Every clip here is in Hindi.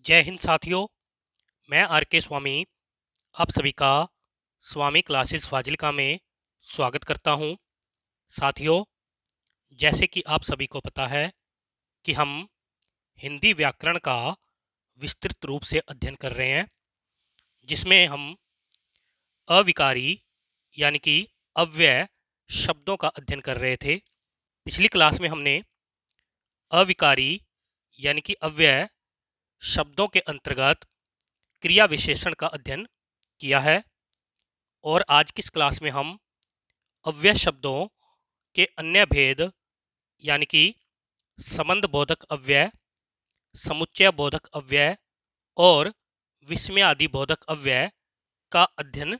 जय हिंद साथियों। मैं आर के स्वामी आप सभी का स्वामी क्लासेस फाजिल्का में स्वागत करता हूं। साथियों, जैसे कि आप सभी को पता है कि हम हिंदी व्याकरण का विस्तृत रूप से अध्ययन कर रहे हैं, जिसमें हम अविकारी यानी कि अव्यय शब्दों का अध्ययन कर रहे थे। पिछली क्लास में हमने अविकारी यानी कि अव्यय शब्दों के अंतर्गत क्रिया विशेषण का अध्ययन किया है और आज की इस क्लास में हम अव्यय शब्दों के अन्य भेद यानी कि संबंध बोधक अव्यय, समुच्चय बोधक अव्यय और विस्मयादि बोधक अव्यय का अध्ययन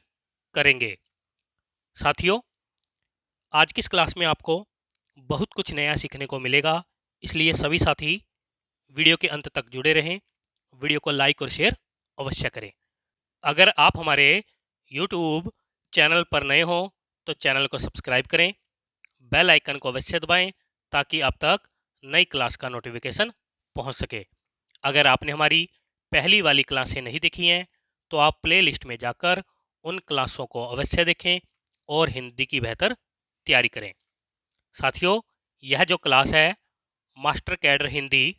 करेंगे। साथियों, आज की इस क्लास में आपको बहुत कुछ नया सीखने को मिलेगा, इसलिए सभी साथी वीडियो के अंत तक जुड़े रहें। वीडियो को लाइक और शेयर अवश्य करें। अगर आप हमारे YouTube चैनल पर नए हो तो चैनल को सब्सक्राइब करें, बेल आइकन को अवश्य दबाएं ताकि आप तक नई क्लास का नोटिफिकेशन पहुंच सके। अगर आपने हमारी पहली वाली क्लासें नहीं देखी हैं तो आप प्ले लिस्ट में जाकर उन क्लासों को अवश्य देखें और हिंदी की बेहतर तैयारी करें। साथियों, यह जो क्लास है master cadre Hindi,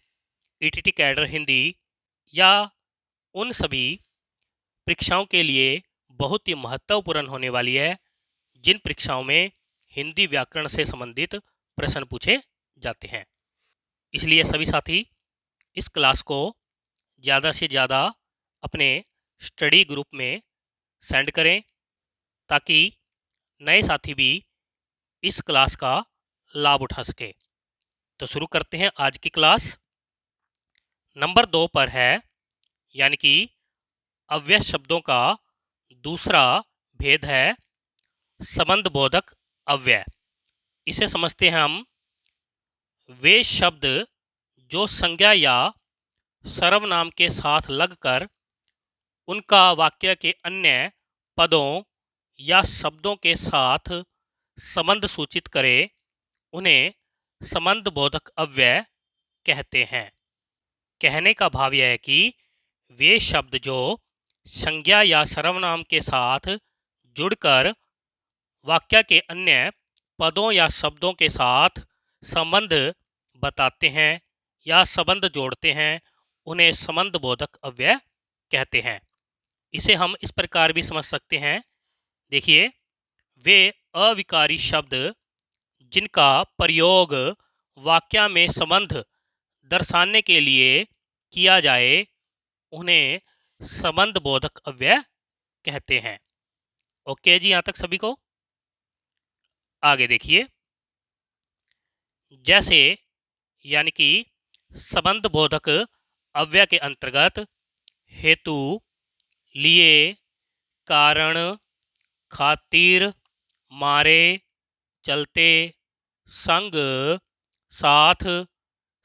ETT cadre Hindi या उन सभी परीक्षाओं के लिए बहुत ही महत्वपूर्ण होने वाली है जिन परीक्षाओं में हिंदी व्याकरण से संबंधित प्रश्न पूछे जाते हैं। इसलिए सभी साथी इस क्लास को ज़्यादा से ज़्यादा अपने स्टडी ग्रुप में सेंड करें ताकि नए साथी भी इस क्लास का लाभ उठा सके। तो शुरू करते हैं आज की क्लास। नंबर 2 पर है यानी कि अव्यय शब्दों का दूसरा भेद है संबंध बोधक अव्यय। इसे समझते हैं हम वे शब्द जो संज्ञा या सर्वनाम के साथ लगकर उनका वाक्य के अन्य पदों या शब्दों के साथ संबंध सूचित करे, उन्हें संबंध बोधक अव्यय कहते हैं। कहने का भाव यह है कि वे शब्द जो संज्ञा या सर्वनाम के साथ जुड़कर वाक्य के अन्य पदों या शब्दों के साथ संबंध बताते हैं या संबंध जोड़ते हैं, उन्हें संबंध बोधक अव्यय कहते हैं। इसे हम इस प्रकार भी समझ सकते हैं। देखिए, वे अविकारी शब्द जिनका प्रयोग वाक्य में संबंध दर्शाने के लिए किया जाए, उन्हें संबंध बोधक अव्यय कहते हैं। ओके जी, यहाँ तक सभी को। आगे देखिए, जैसे यानी कि संबंध बोधक अव्यय के अंतर्गत हेतु, लिए, कारण, खातिर, मारे, चलते, संग, साथ,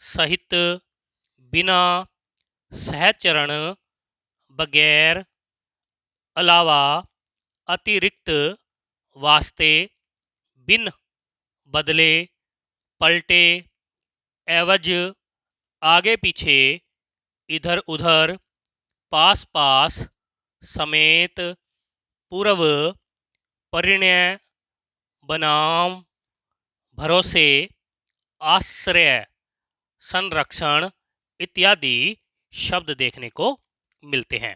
सहित, बिना, सहचरण, बगैर, अलावा, अतिरिक्त, वास्ते, बिन, बदले, पलटे, एवज, आगे पीछे, इधर उधर, पास पास, समेत, पूर्व, परिणय, बनाम, भरोसे, आश्रय, संरक्षण इत्यादि शब्द देखने को मिलते हैं।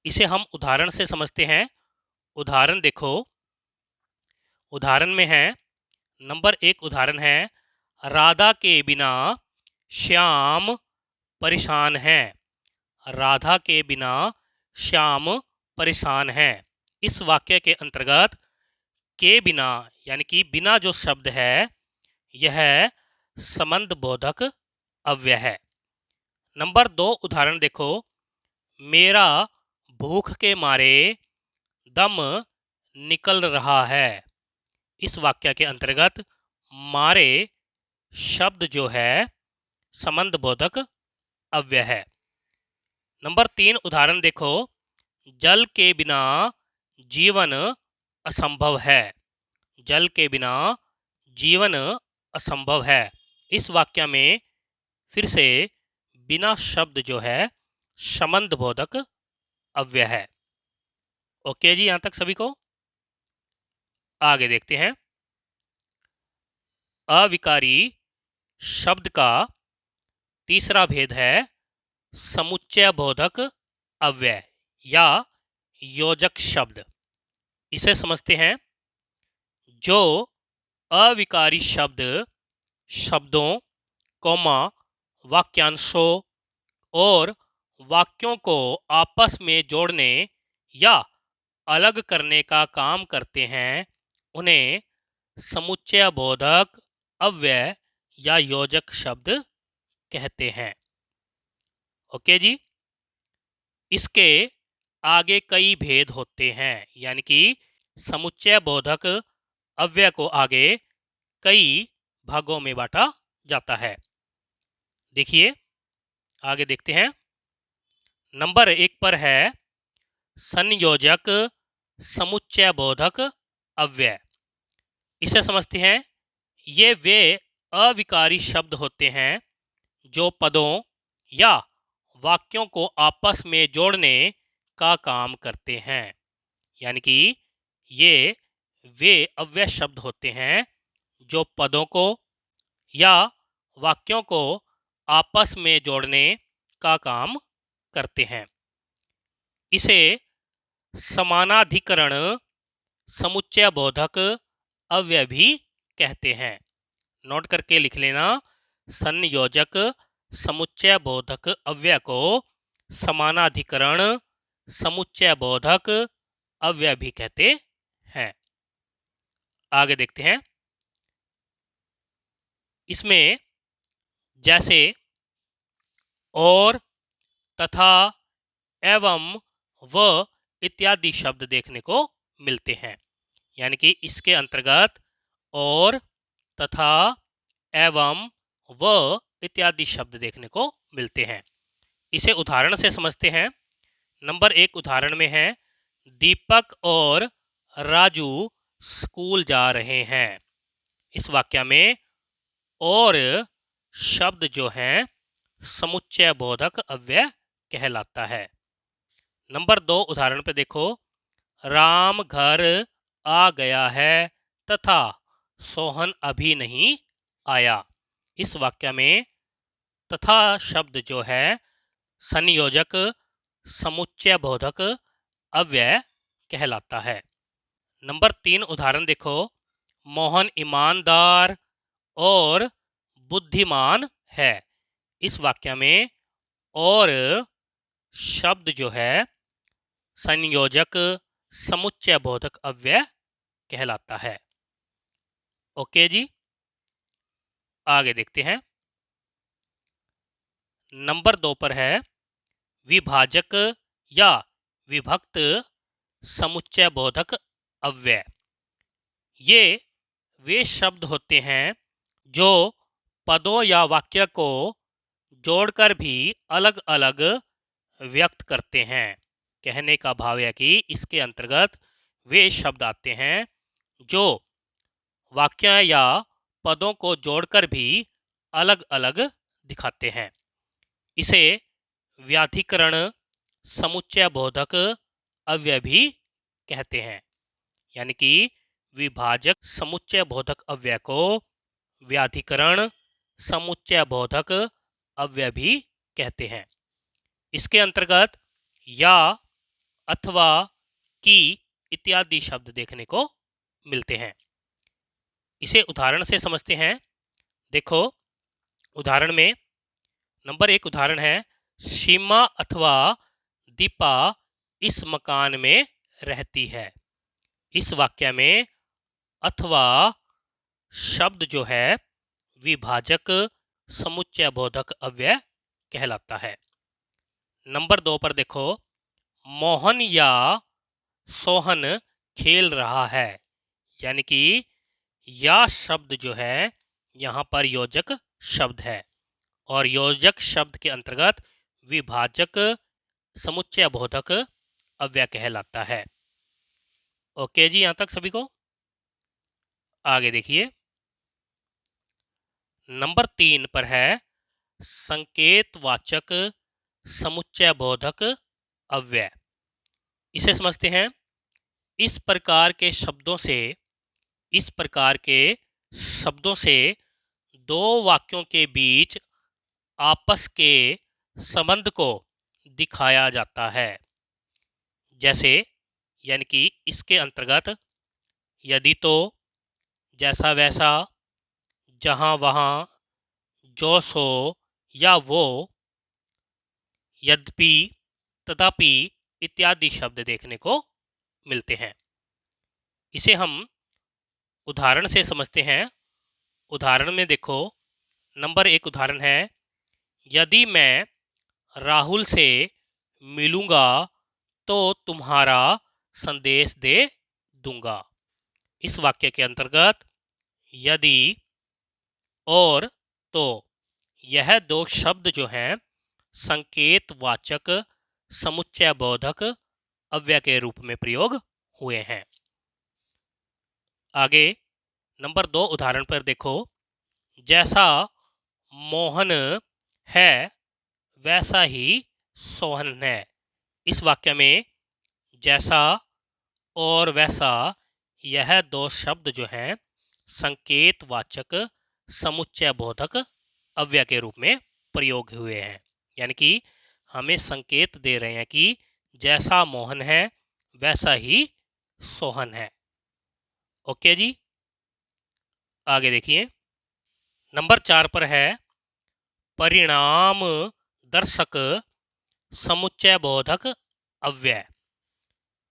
इसे हम उदाहरण से समझते हैं। उदाहरण देखो, उदाहरण में है नंबर 1 उदाहरण है राधा के बिना श्याम परेशान है। राधा के बिना श्याम परेशान है। इस वाक्य के अंतर्गत के बिना यानी कि बिना जो शब्द है यह संबंध बोधक अव्यय है। नंबर 2 उदाहरण देखो, मेरा भूख के मारे दम निकल रहा है। इस वाक्य के अंतर्गत मारे शब्द जो है संबंध बोधक अव्यय है। नंबर 3 उदाहरण देखो, जल के बिना जीवन असंभव है। जल के बिना जीवन असंभव है। इस वाक्य में फिर से बिना शब्द जो है संबंध बोधक अव्यय है। ओके जी, यहां तक सभी को। आगे देखते हैं। अविकारी शब्द का तीसरा भेद है समुच्चय बोधक अव्यय या योजक शब्द। इसे समझते हैं। जो अविकारी शब्द शब्दों, कॉमा, वाक्यांशों और वाक्यों को आपस में जोड़ने या अलग करने का काम करते हैं, उन्हें समुच्चय बोधक अव्यय या योजक शब्द कहते हैं। ओके जी। इसके आगे कई भेद होते हैं, यानी कि समुच्चय बोधक अव्यय को आगे कई भागों में बांटा जाता है। देखिए, आगे देखते हैं। नंबर 1 पर है संयोजक समुच्चय बोधक अव्यय। इसे समझते हैं। ये वे अविकारी शब्द होते हैं जो पदों या वाक्यों को आपस में जोड़ने का काम करते हैं। यानी कि ये वे अव्यय शब्द होते हैं जो पदों को या वाक्यों को आपस में जोड़ने का काम करते हैं। इसे समानाधिकरण समुच्चय बोधक अव्यय भी कहते हैं। नोट करके लिख लेना। संयोजक समुच्चय बोधक अव्यय को समानाधिकरण समुच्चय बोधक अव्यय भी कहते हैं। आगे देखते हैं। इसमें जैसे और, तथा, एवं, व इत्यादि शब्द देखने को मिलते हैं। यानी कि इसके अंतर्गत और, तथा, एवं, व इत्यादि शब्द देखने को मिलते हैं। इसे उदाहरण से समझते हैं। नंबर 1 उदाहरण में है, दीपक और राजू स्कूल जा रहे हैं। इस वाक्य में और शब्द जो है समुच्चय बोधक अव्यय कहलाता है। नंबर 2 उदाहरण पे देखो, राम घर आ गया है तथा सोहन अभी नहीं आया। इस वाक्य में तथा शब्द जो है संयोजक समुच्चय बोधक अव्यय कहलाता है। नंबर 3 उदाहरण देखो, मोहन ईमानदार और बुद्धिमान है। इस वाक्य में और शब्द जो है संयोजक समुच्चय बोधक अव्यय कहलाता है। ओके जी। आगे देखते हैं। नंबर 2 पर है विभाजक या विभक्त समुच्चय बोधक अव्यय। ये वे शब्द होते हैं जो पदों या वाक्य को जोड़कर भी अलग अलग व्यक्त करते हैं। कहने का भाव है कि इसके अंतर्गत वे शब्द आते हैं जो वाक्य या पदों को जोड़कर भी अलग अलग दिखाते हैं। इसे व्याधिकरण समुच्चय बोधक अव्यय भी कहते हैं। यानी कि विभाजक समुच्चय बोधक अव्यय को व्याधिकरण समुच्चय बोधक अव्यय भी कहते हैं। इसके अंतर्गत या, अथवा, की इत्यादि शब्द देखने को मिलते हैं। इसे उदाहरण से समझते हैं। देखो, उदाहरण में नंबर 1 उदाहरण है, सीमा अथवा दीपा इस मकान में रहती है। इस वाक्य में अथवा शब्द जो है विभाजक समुच्चय बोधक अव्यय कहलाता है। नंबर 2 पर देखो, मोहन या सोहन खेल रहा है। यानी कि या शब्द जो है यहाँ पर योजक शब्द है और योजक शब्द के अंतर्गत विभाजक समुच्चय बोधक अव्यय कहलाता है। ओके जी, यहां तक सभी को। आगे देखिए। नंबर 3 पर है संकेतवाचक समुच्चय बोधक अव्यय। इसे समझते हैं। इस प्रकार के शब्दों से दो वाक्यों के बीच आपस के संबंध को दिखाया जाता है। जैसे यानी कि इसके अंतर्गत यदि तो, जैसा वैसा, जहाँ वहाँ, जो सो या वो, यद्यपि, तथापि इत्यादि शब्द देखने को मिलते हैं। इसे हम उदाहरण से समझते हैं। उदाहरण में देखो, नंबर 1 उदाहरण है, यदि मैं राहुल से मिलूंगा तो तुम्हारा संदेश दे दूंगा। इस वाक्य के अंतर्गत यदि और तो, यह दो शब्द जो हैं संकेतवाचक समुच्चय बोधक अव्यय के रूप में प्रयोग हुए हैं। आगे नंबर 2 उदाहरण पर देखो, जैसा मोहन है वैसा ही सोहन है। इस वाक्य में जैसा और वैसा, यह दो शब्द जो हैं संकेतवाचक समुच्चय बोधक अव्यय के रूप में प्रयोग हुए हैं। यानी कि हमें संकेत दे रहे हैं कि जैसा मोहन है वैसा ही सोहन है। ओके जी, आगे देखिए। नंबर 4 पर है, परिणाम दर्शक समुच्चय बोधक अव्यय।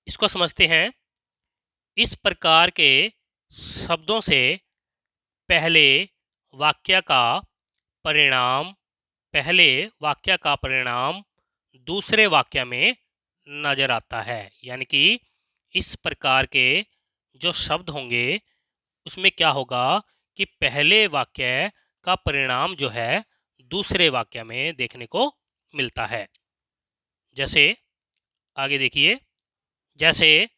इसको समझते हैं। इस प्रकार के शब्दों से पहले वाक्य का परिणाम दूसरे वाक्य में नजर आता है। यानी कि इस प्रकार के जो शब्द होंगे उसमें क्या होगा कि पहले वाक्य का परिणाम जो है दूसरे वाक्य में देखने को मिलता है। जैसे आगे देखिए, जैसे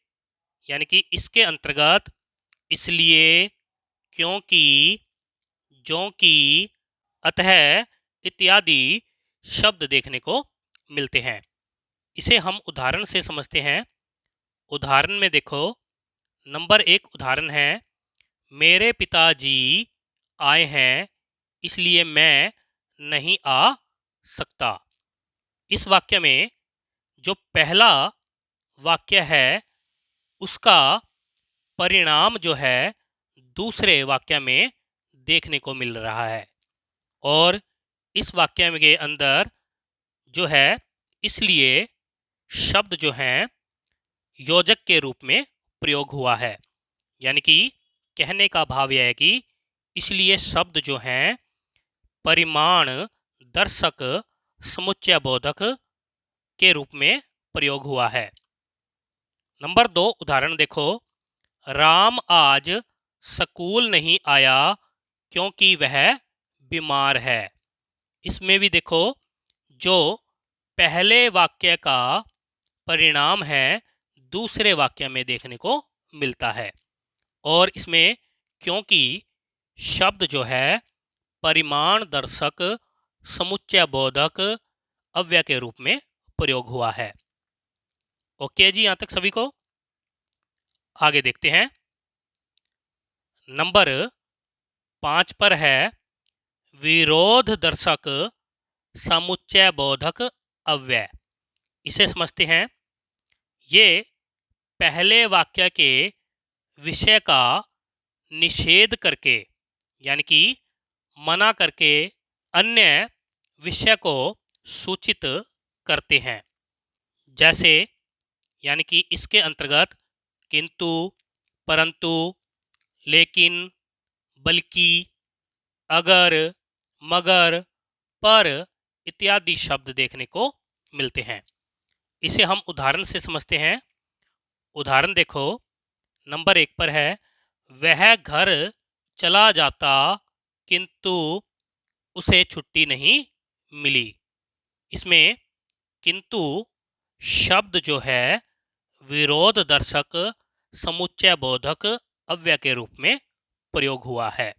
यानी कि इसके अंतर्गत इसलिए, क्योंकि, जो कि, अतः इत्यादि शब्द देखने को मिलते हैं। इसे हम उदाहरण से समझते हैं। उदाहरण में देखो, नंबर 1 उदाहरण है, मेरे पिताजी आए हैं इसलिए मैं नहीं आ सकता। इस वाक्य में जो पहला वाक्य है उसका परिणाम जो है दूसरे वाक्य में देखने को मिल रहा है, और इस वाक्य के अंदर जो है इसलिए शब्द जो हैं योजक के रूप में प्रयोग हुआ है। यानी कि कहने का भाव यह है कि इसलिए शब्द जो हैं परिमाण दर्शक समुच्चय बोधक के रूप में प्रयोग हुआ है। नंबर 2 उदाहरण देखो, राम आज स्कूल नहीं आया क्योंकि वह बीमार है। इसमें भी देखो जो पहले वाक्य का परिणाम है दूसरे वाक्य में देखने को मिलता है, और इसमें क्योंकि शब्द जो है परिमाण दर्शक समुच्चय बोधक अव्यय के रूप में प्रयोग हुआ है। ओके जी, यहां तक सभी को। आगे देखते हैं। नंबर 5 पर है, विरोध दर्शक समुच्चय बोधक अव्यय। इसे समझते हैं। ये पहले वाक्य के विषय का निषेध करके, यानी कि मना करके अन्य विषय को सूचित करते हैं। जैसे यानी कि इसके अंतर्गत किंतु, परंतु, लेकिन, बल्कि, अगर, मगर, पर इत्यादि शब्द देखने को मिलते हैं। इसे हम उदाहरण से समझते हैं। उदाहरण देखो, नंबर 1 पर है, वह घर चला जाता किंतु उसे छुट्टी नहीं मिली। इसमें किंतु शब्द जो है विरोध दर्शक समुच्चय बोधक अव्यय के रूप में प्रयोग हुआ है।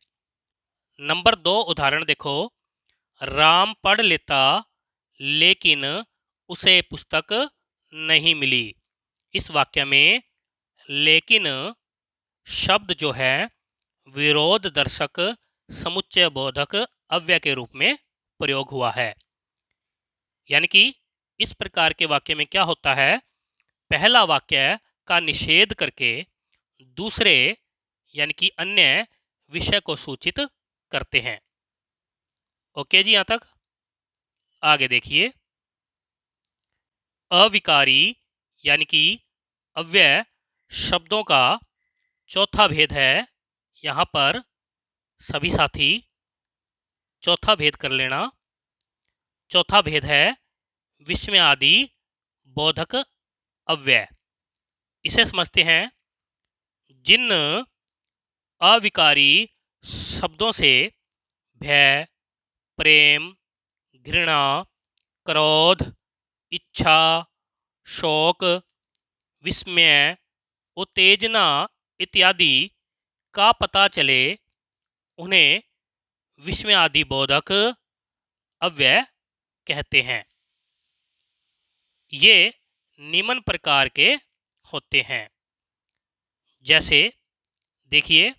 नंबर 2 उदाहरण देखो, राम पढ़ लेता लेकिन उसे पुस्तक नहीं मिली। इस वाक्य में लेकिन शब्द जो है विरोध दर्शक समुच्चय बोधक अव्यय के रूप में प्रयोग हुआ है। यानी कि इस प्रकार के वाक्य में क्या होता है, पहला वाक्य का निषेध करके दूसरे यानी कि अन्य विषय को सूचित करते हैं। ओके जी, यहां तक। आगे देखिए, अविकारी यानी कि अव्यय शब्दों का चौथा भेद है। यहां पर सभी साथी चौथा भेद कर लेना। चौथा भेद है विस्मय आदि बोधक अव्यय। इसे समझते हैं, जिन अविकारी शब्दों से भय, प्रेम, घृणा, क्रोध, इच्छा, शोक, विस्मय, उत्तेजना इत्यादि का पता चले, उन्हें विस्मय आदि बोधक अव्यय कहते हैं। ये निम्न प्रकार के होते हैं। जैसे देखिए,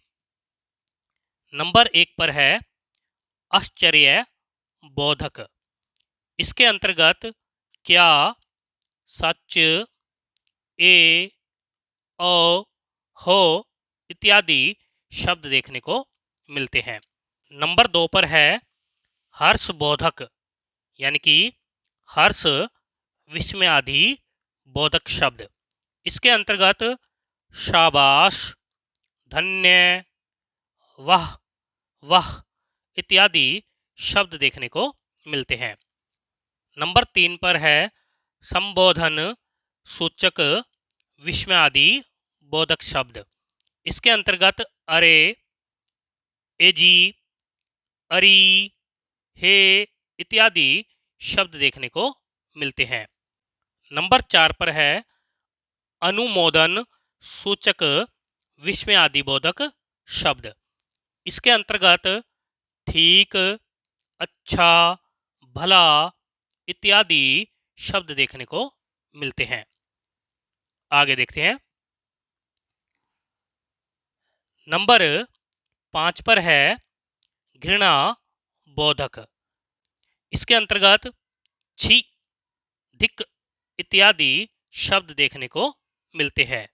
नंबर 1 पर है आश्चर्य बोधक। इसके अंतर्गत क्या, सच, ए, ओ, हो इत्यादि शब्द देखने को मिलते हैं। नंबर 2 पर है हर्ष बोधक, यानी कि हर्ष, विस्मय आदि बोधक शब्द। इसके अंतर्गत शाबाश, धन्य, वाह, वाह इत्यादि शब्द देखने को मिलते हैं। नंबर 3 पर है संबोधन सूचक विस्मय आदि बोधक शब्द। इसके अंतर्गत अरे, एजी, अरी, हे इत्यादि शब्द देखने को मिलते हैं। नंबर 4 पर है अनुमोदन सूचक विस्मय आदि बोधक शब्द। इसके अंतर्गत ठीक, अच्छा, भला इत्यादि शब्द देखने को मिलते हैं। आगे देखते हैं, नंबर 5 पर है घृणा बोधक। इसके अंतर्गत छी, धिक इत्यादि शब्द देखने को मिलते हैं।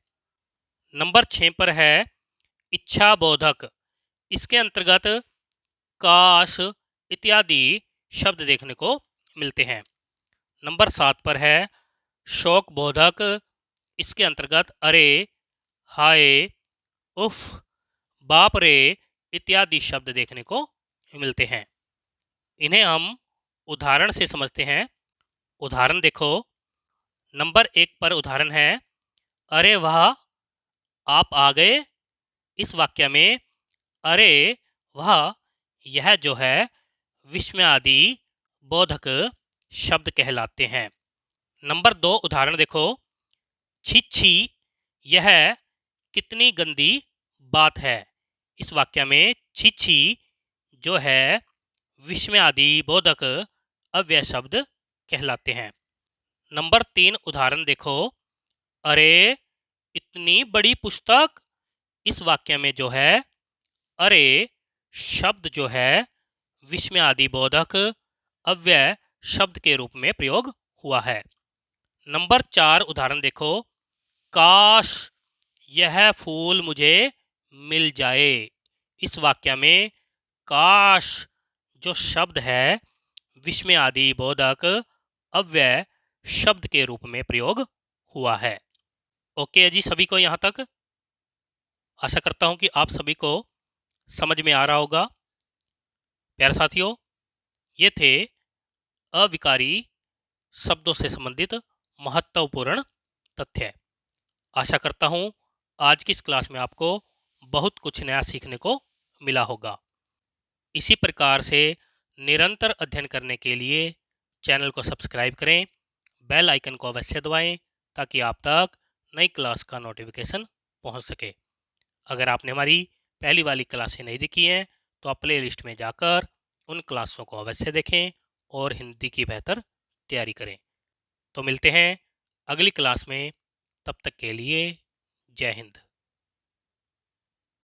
नंबर 6 पर है इच्छा बोधक। इसके अंतर्गत काश इत्यादि शब्द देखने को मिलते हैं। नंबर 7 पर है शोक बोधक। इसके अंतर्गत अरे, हाय, उफ, बाप रे इत्यादि शब्द देखने को मिलते हैं। इन्हें हम उदाहरण से समझते हैं। उदाहरण देखो, नंबर 1 पर उदाहरण है अरे वाह, आप आ गए। इस वाक्य में अरे वाह यह जो है विस्मय आदि बोधक शब्द कहलाते हैं। नंबर 2 उदाहरण देखो, छी छी, यह कितनी गंदी बात है। इस वाक्य में छी छी जो है विस्मय आदि बोधक अव्यय शब्द कहलाते हैं। नंबर 3 उदाहरण देखो, अरे इतनी बड़ी पुस्तक। इस वाक्य में जो है अरे शब्द जो है विस्मय आदि बोधक अव्यय शब्द के रूप में प्रयोग हुआ है। नंबर 4 उदाहरण देखो, काश यह फूल मुझे मिल जाए। इस वाक्य में काश जो शब्द है विस्मय आदि बोधक अव्यय शब्द के रूप में प्रयोग हुआ है। ओके जी, सभी को यहाँ तक। आशा करता हूँ कि आप सभी को समझ में आ रहा होगा। प्यारे साथियों, ये थे अविकारी शब्दों से संबंधित महत्वपूर्ण तथ्य। आशा करता हूँ आज की इस क्लास में आपको बहुत कुछ नया सीखने को मिला होगा। इसी प्रकार से निरंतर अध्ययन करने के लिए चैनल को सब्सक्राइब करें, बेल आइकन को अवश्य दबाएं ताकि आप तक नई क्लास का नोटिफिकेशन पहुंच सके। अगर आपने हमारी पहली वाली क्लासें नहीं देखी हैं तो आप प्ले लिस्ट में जाकर उन क्लासों को अवश्य देखें और हिंदी की बेहतर तैयारी करें। तो मिलते हैं अगली क्लास में, तब तक के लिए जय हिंद।